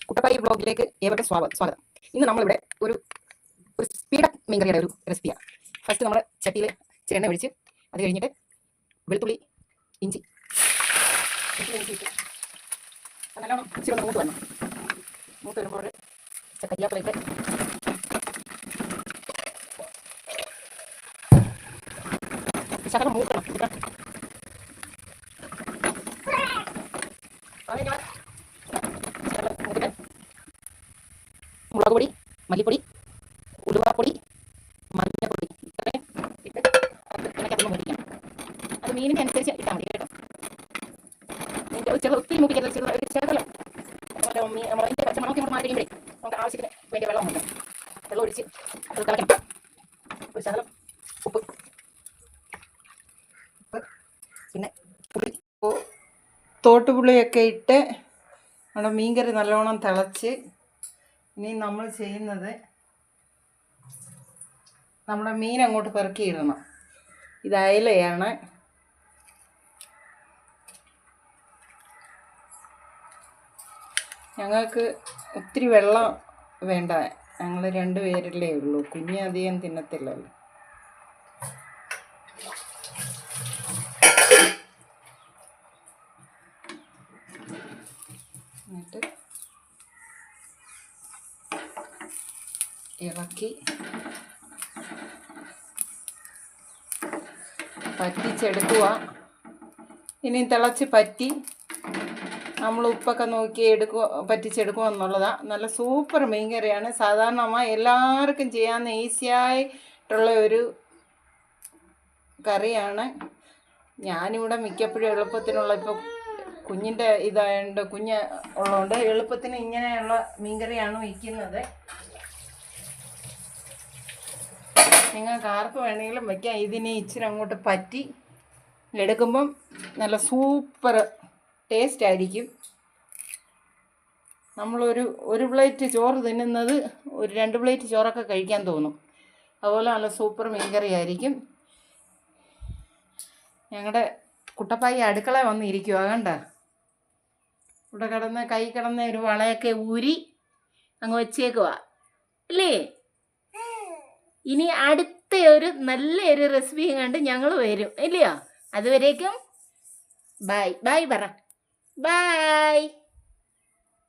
കുട്ടപ്പായി വ്ളോഗിലേക്ക് ഏവർക്കും സ്വാഗതം. ഇന്ന് നമ്മളിവിടെ ഒരു സ്പീഡപ്പ് മീൻകറിയുടെ ഒരു റെസിപ്പിയാണ്. ഫസ്റ്റ് നമ്മൾ ചട്ടിയിൽ എണ്ണ ഒഴിച്ച് അത് കഴിഞ്ഞിട്ട് വെളുത്തുള്ളി ഇഞ്ചി ഇട്ട് നല്ലോണം ഇച്ചിരി മൂത്ത് വരണം. മൂത്ത് വരുമ്പോൾ കരിയാപ്പിലയിട്ട് ശകലം മൂക്കണം. മുളക് പൊടി, മല്ലിപ്പൊടി, ഉലുവാപ്പൊടി, മഞ്ഞൾപ്പൊടി ഇത്രയും ഇട്ട് എണ്ണയ്ക്കകത്തൊന്ന് മേടിക്കണം. അത് മീനിൻ്റെ അനുസരിച്ച് ഇട്ടാൽ മതി കേട്ടോ. ഒത്തിരി മൂപ്പിക്കരുത്, ശകലം മുളകിൻ്റെ പച്ചമുളക് ഇങ്ങോട്ട് മാറ്റി കഴിയുമ്പോഴേ നമുക്ക് ആവശ്യത്തിന് വേണ്ടി വെള്ളം നോക്കണം. വെള്ളം ഒഴിച്ച് അത് തിളയ്ക്കണം. ഒരു ശകലം ഉപ്പ്, പിന്നെ പുളി, തോട്ടുപുളിയൊക്കെ ഇട്ട് നമ്മുടെ മീൻകറി നല്ലോണം തിളച്ച് ഇനി നമ്മൾ ചെയ്യുന്നത് നമ്മുടെ മീൻ അങ്ങോട്ട് പെറുക്കിയിടണം. ഇത് അയലയാണ്. ഞങ്ങൾക്ക് ഒത്തിരി വെള്ളം വേണ്ട, ഞങ്ങൾ 2 പേരല്ലേ ഉള്ളൂ. കുഞ്ഞ് അധികം തിന്നത്തില്ലല്ലോ. എന്നിട്ട് ഇളക്കി പറ്റിച്ചെടുക്കുക. ഇനി തിളച്ച് പറ്റി നമ്മൾ ഉപ്പൊക്കെ നോക്കി പറ്റിച്ചെടുക്കുക എന്നുള്ളതാണ്. നല്ല സൂപ്പർ മീൻകറിയാണ്. സാധാരണ എല്ലാവർക്കും ചെയ്യാവുന്ന ഈസിയായിട്ടുള്ള ഒരു കറിയാണ്. ഞാനിവിടെ മിക്കപ്പോഴും എളുപ്പത്തിനുള്ള, ഇപ്പോൾ കുഞ്ഞിൻ്റെ ഇതായതുകൊണ്ട്, കുഞ്ഞ് ഉള്ളതുകൊണ്ട് എളുപ്പത്തിന് ഇങ്ങനെയുള്ള മീൻകറിയാണ് വയ്ക്കുന്നത്. നിങ്ങൾക്ക് ആർക്ക് വേണമെങ്കിലും വയ്ക്കാം. ഇതിനെ ഇച്ചിരി അങ്ങോട്ട് പറ്റി എടുക്കുമ്പം നല്ല സൂപ്പർ ടേസ്റ്റ് ആയിരിക്കും. ഒരു പ്ലേറ്റ് ചോറ് തിന്നുന്നത് 2 പ്ലേറ്റ് ചോറൊക്കെ കഴിക്കാൻ തോന്നും. അതുപോലെ നല്ല സൂപ്പർ മീൻകറി ആയിരിക്കും. ഞങ്ങളുടെ കുട്ടപ്പായി അടുക്കള വന്നിരിക്കുക കണ്ട. ഇവിടെ കൈ കിടന്ന ഒരു വളയൊക്കെ ഊരി അങ്ങ് വെച്ചേക്കുക അല്ലേ. ഇനി അടുത്ത ഒരു നല്ലൊരു റെസിപ്പി കണ്ട് ഞങ്ങൾ വരും ഇല്ലയോ. അതുവരേക്കും ബൈ ബൈ പറ. ബൈ.